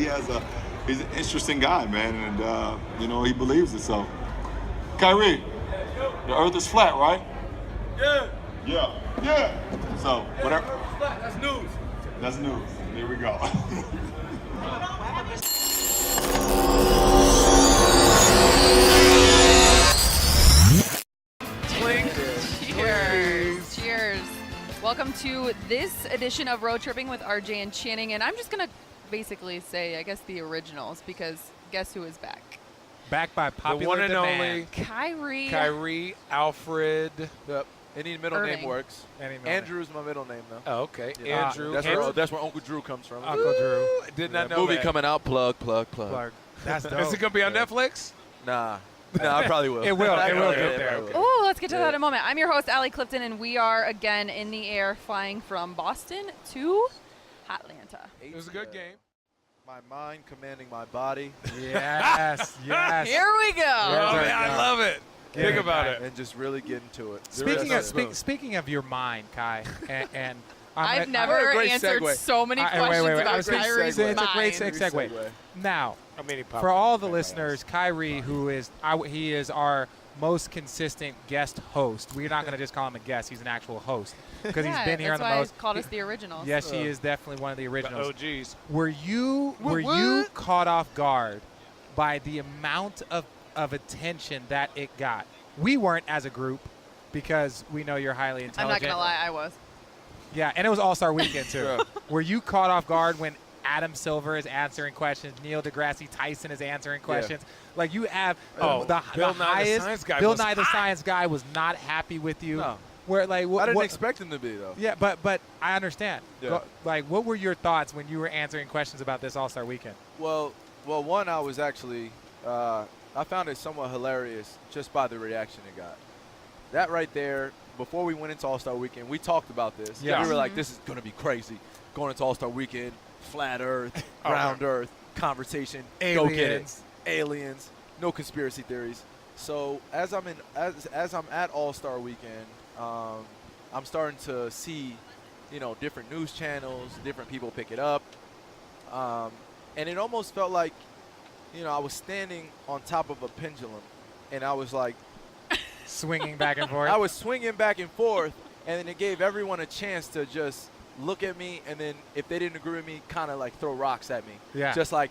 he's an interesting guy, man, and you know, he believes it. So, Kyrie, the Earth is flat, right? Yeah. So whatever. That's news. That's news. There we go. Cheers. Welcome to this edition of Road Tripping with RJ and Channing. And I'm just going to basically say, I guess, the originals, because guess who is back? Back by popular The one and demand. only Kyrie Alfred. Yep. Any middle Irving. name works. Any moment. Andrew's my middle name, though. Oh, okay. Yeah. Andrew. That's where Uncle Drew comes from. Uncle Drew. Did not know movie that. coming out. Plug. Clark. That's dope. Is it going to be on Netflix? Nah, I probably will. It will. It will get Okay, there. okay. Oh, let's get to that in a moment. I'm your host, Allie Clifton, and we are again in the air flying from Boston to Atlanta. It was a good game. My mind commanding my body. Yes. Here we go. Oh, right, man, I yeah. love it. Yeah, Think about yeah. it. And just really get into it. Speaking of your mind, Kai, and I've What never a great answered segue. so many questions wait. about It's a great Kyrie's segue. mind. It's a great segue. Now, for all the listeners, Kyrie, who is he is our most consistent guest host. We're not going to just call him a guest; he's an actual host because he's been here on that's the why most. He called us the originals. Yes, he is definitely one of the originals. OGs. Were you caught off guard by the amount of attention that it got? We weren't as a group because we know you're highly I'm intelligent. not gonna lie, I was. Yeah, and it was All-Star Weekend too. Yeah. Were you caught off guard when Adam Silver is answering questions, Neil deGrasse Tyson is answering questions? Like you have Oh, the Bill Nye the highest. Science Guy Bill was Nye the hot. Science Guy was not happy with you. No. Where like I didn't expect him to be, though. Yeah, but I understand. Yeah. Like, what were your thoughts when you were answering questions about this All-Star Weekend? Well, one, I was actually, I found it somewhat hilarious just by the reaction it got. That right there, before we went into All-Star Weekend, we talked about this. Yeah. We were like, this is going to be crazy. Going into All-Star Weekend, flat Earth, round Earth, conversation, go get it. Aliens. Aliens, no conspiracy theories. So as I'm at All-Star Weekend, I'm starting to see, different news channels, different people pick it up. And it almost felt like, I was standing on top of a pendulum, and I was like, Swinging back and forth. I was swinging back and forth, and then it gave everyone a chance to just look at me, and then if they didn't agree with me, kind of like throw rocks at me. Yeah. Just like,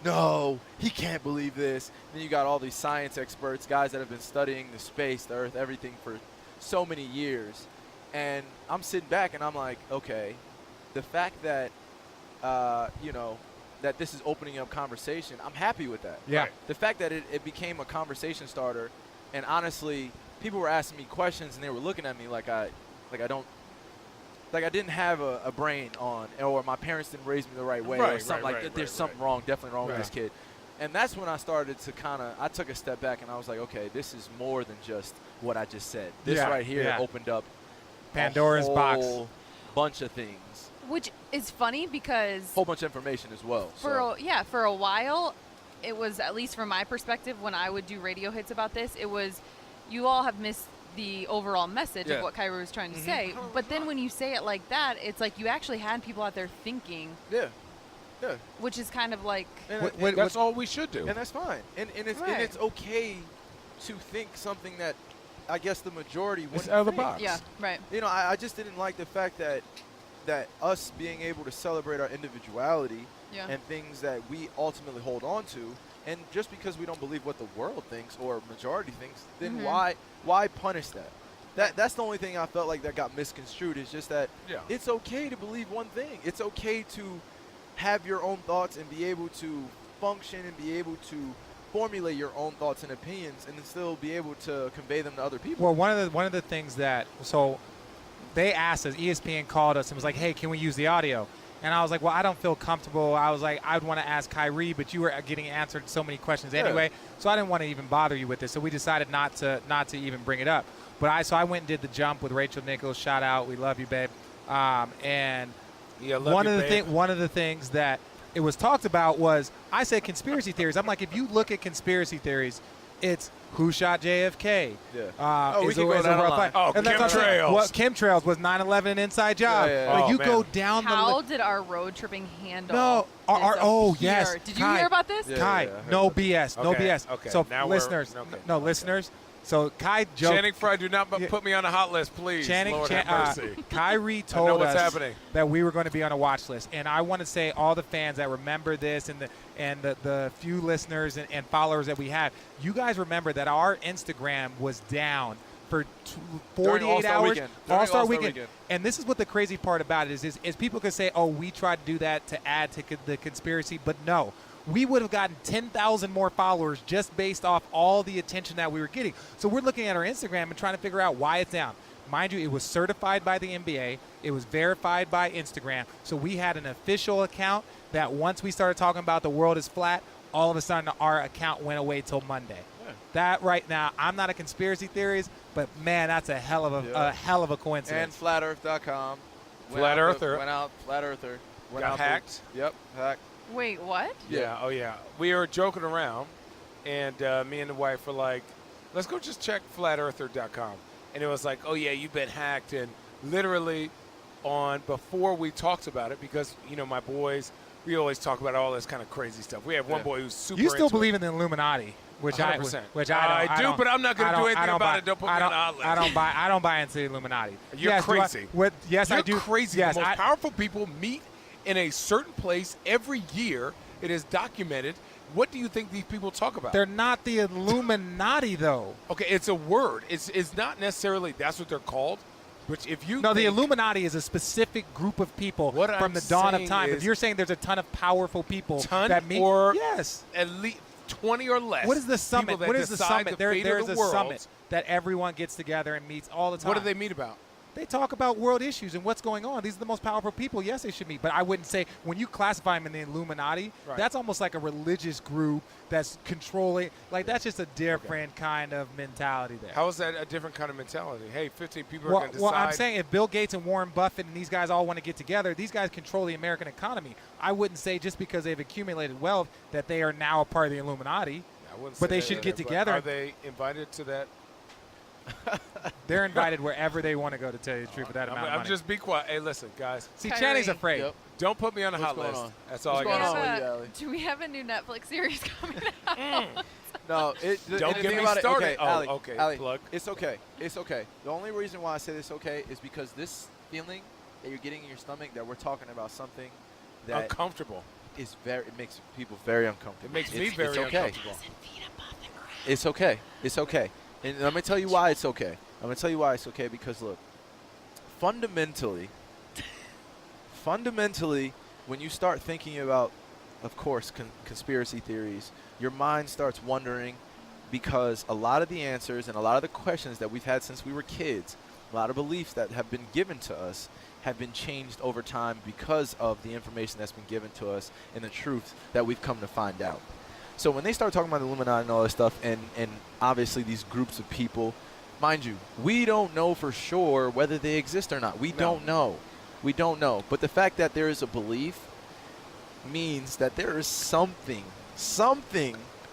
no, he can't believe this. And then you got all these science experts, guys that have been studying the space, the Earth, everything for so many years. And I'm sitting back, and I'm like, okay, the fact that, that this is opening up conversation, I'm happy with that. Yeah. Right. The fact that it became a conversation starter, and honestly, people were asking me questions, and they were looking at me like I didn't have a brain on, or my parents didn't raise me the right way, or something there's something wrong, definitely wrong with this kid. And that's when I started to I took a step back, and I was like, okay, this is more than just what I just said. This right here opened up Pandora's a box. whole bunch of things. Which is funny because Whole bunch of information as well. for a while, it was, at least from my perspective, when I would do radio hits about this, it was, you all have missed the overall message of what Kyrie was trying to say. But then when you say it like that, it's like you actually had people out there thinking, Yeah. which is kind of like, And That's all we should do. And that's fine. And it's okay to think something that I guess the majority It's wouldn't out of the think. box. yeah, right. I just didn't like the fact that us being able to celebrate our individuality Yeah. and things that we ultimately hold on to, and just because we don't believe what the world thinks or majority thinks, then Mhm. why punish that? That's the only thing I felt like that got misconstrued, is just that it's okay to believe one thing. It's okay to have your own thoughts and be able to function and be able to formulate your own thoughts and opinions, and then still be able to convey them to other people. Well, one of the things that they asked us, ESPN called us and was like, hey, can we use the audio? And I was like, well, I don't feel comfortable. I was like, I'd want to ask Kyrie, but you were getting answered so many questions anyway, so I didn't want to even bother you with this. So we decided not to even bring it up. But I went and did the jump with Rachel Nichols. Shout out, we love you, babe. And one of the things that it was talked about was, I said conspiracy theories. I'm like, if you look at conspiracy theories, It's who shot JFK. Yeah. We can go down the line. Oh, and that's what I'm saying. chemtrails. What chemtrails was 9/11 an inside job. Yeah. Like Oh, you man. go down How the. did our road tripping handle? No, yes. Did you Kai. hear about this? Yeah. Kai, I heard no about BS, no Okay, BS. okay, So now we're- listeners, okay, no okay. listeners. So Kai joked. Channing Frye, do not Yeah. put me on a hot list, please. Lord have mercy. Kyrie I know told what's us happening. that we were going to be on a watch list, and I want to say all the fans that remember this and the few listeners and followers that we have, you guys remember that our Instagram was down for 48 All-Star hours, weekend. During All-Star All-Star weekend. And this is what the crazy part about it is people could say, oh, we tried to do that to add to the conspiracy, but no. We would have gotten 10,000 more followers just based off all the attention that we were getting. So we're looking at our Instagram and trying to figure out why it's down. Mind you, it was certified by the NBA. It was verified by Instagram. So we had an official account that once we started talking about the world is flat, all of a sudden our account went away till Monday. Yeah. That right now, I'm not a conspiracy theorist, but man, that's a hell of a coincidence. And flatearth.com. Flat Earther. Went out. Flat Earther. Went Got out hacked? Yep. Hacked. Wait, what? Yeah. Oh, yeah. We were joking around, and me and the wife were like, let's go just check flatearther.com. And it was like, oh, yeah, you've been hacked. And literally before we talked about it, because, my boys, we always talk about all this kind of crazy stuff. We have one boy who's super You still into believe it. in the Illuminati, which 100%. I do, don't. but I'm not going to do anything I don't about buy- it. Don't put me I on don't- the hot list. I don't buy into the Illuminati. You're Yes, do I- crazy. yes, You're I do. crazy. Yes, The most I- powerful people meet in a certain place every year. It is documented. What do you think these people talk about? They're not the Illuminati, though. Okay, it's a word. It's not necessarily that's what they're called. Which if you No, the think- Illuminati is a specific group of people What from I'm the dawn of saying time. is- If you're saying there's a ton of powerful people ton that meet, or yes. at least 20 or less. What is the people summit? that What is the decide summit? the There, fate of there's the a world. summit that everyone gets together and meets all the time. What do they meet about? They talk about world issues and what's going on. These are the most powerful people. Yes, they should meet. But I wouldn't say when you classify them in the Illuminati, Right. that's almost like a religious group that's controlling. Like that's just a different kind of mentality there. How is that a different kind of mentality? Hey, 15 people are Well, going to decide. I'm saying if Bill Gates and Warren Buffett and these guys all want to get together, these guys control the American economy. I wouldn't say just because they've accumulated wealth that they are now a part of the Illuminati. I wouldn't but say they that should either, get but together. Are they invited to that? They're invited wherever they want to go, to tell you the truth, for that amount of I'm money. just be quiet. Hey, listen, guys. See, Kyrie. Channing's afraid. Yep. Don't put me on a What's hot going list. on? That's all What's I going got. on? to with say. you, Allie? Do we have a new Netflix series coming out? No, Don't and get think me about started. It. Okay, Oh, Allie, okay, Allie, plug. It's okay. It's okay. The only reason why I say this okay is because this feeling that you're getting in your stomach that we're talking about something that Uncomfortable. is it makes people very uncomfortable. It makes me It's very okay. uncomfortable. It's okay. It's okay. And I'm going to tell you why it's okay. I'm going to tell you why it's okay because, look, fundamentally, when you start thinking about, of course, conspiracy theories, your mind starts wondering because a lot of the answers and a lot of the questions that we've had since we were kids, a lot of beliefs that have been given to us have been changed over time because of the information that's been given to us and the truth that we've come to find out. So when they start talking about the Illuminati and all this stuff, and obviously these groups of people, mind you, we don't know for sure whether they exist or not. We don't know. We don't know. But the fact that there is a belief means that there is something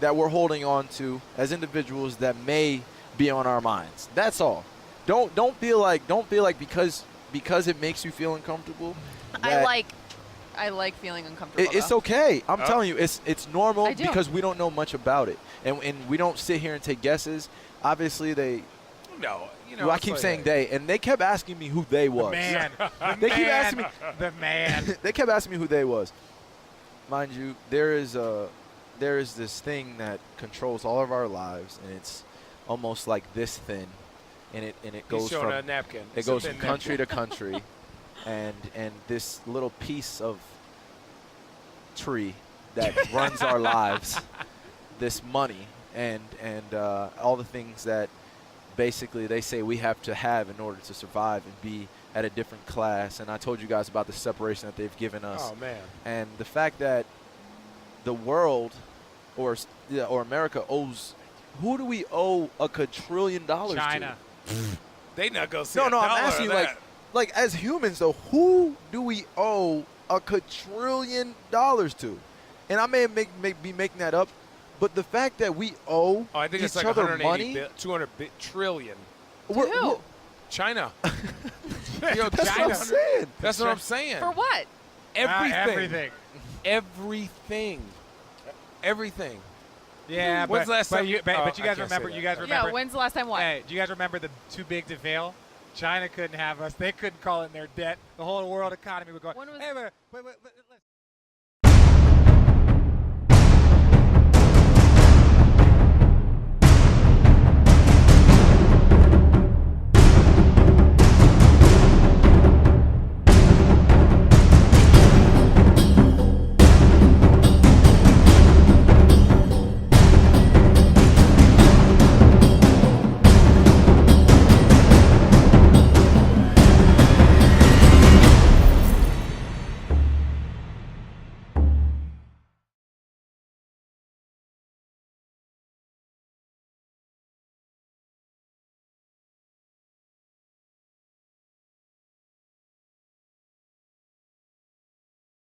that we're holding on to as individuals that may be on our minds. That's all. Don't feel like because it makes you feel uncomfortable. I like feeling uncomfortable. It's though. okay. I'm telling you, it's normal I do. because we don't know much about it, and we don't sit here and take guesses. Obviously, No. well, I keep saying they, and they kept asking me who they was. Man. They keep asking me. The man. They kept asking me who they was. Mind you, there is this thing that controls all of our lives, and it's almost like this thin, and it goes He's showing from a napkin. it It's a goes thin from country to napkin. country, and this little piece of tree that runs our lives, this money, and all the things that basically they say we have to have in order to survive and be at a different class. And I told you guys about the separation that they've given us. Oh, man. And the fact that the world or America owes, who do we owe a quadrillion dollars China. They not going to see to? a No, I'm dollar asking of you, that. like as humans though, who do we owe a quadrillion dollars to? And I may be making that up, But the fact that we owe I think it's each like other 180 money, 200 trillion. we're- China. that's what I'm saying. That's what I'm saying. For what? Everything. Everything. Everything. Yeah, When's the last time? you Oh, guys I can't say remember. that. You guys remember. Yeah, when's the last time what? Hey, do you guys remember the too big to fail? China couldn't have us. They couldn't call in their debt. The whole world economy would go. When was- Hey, wait.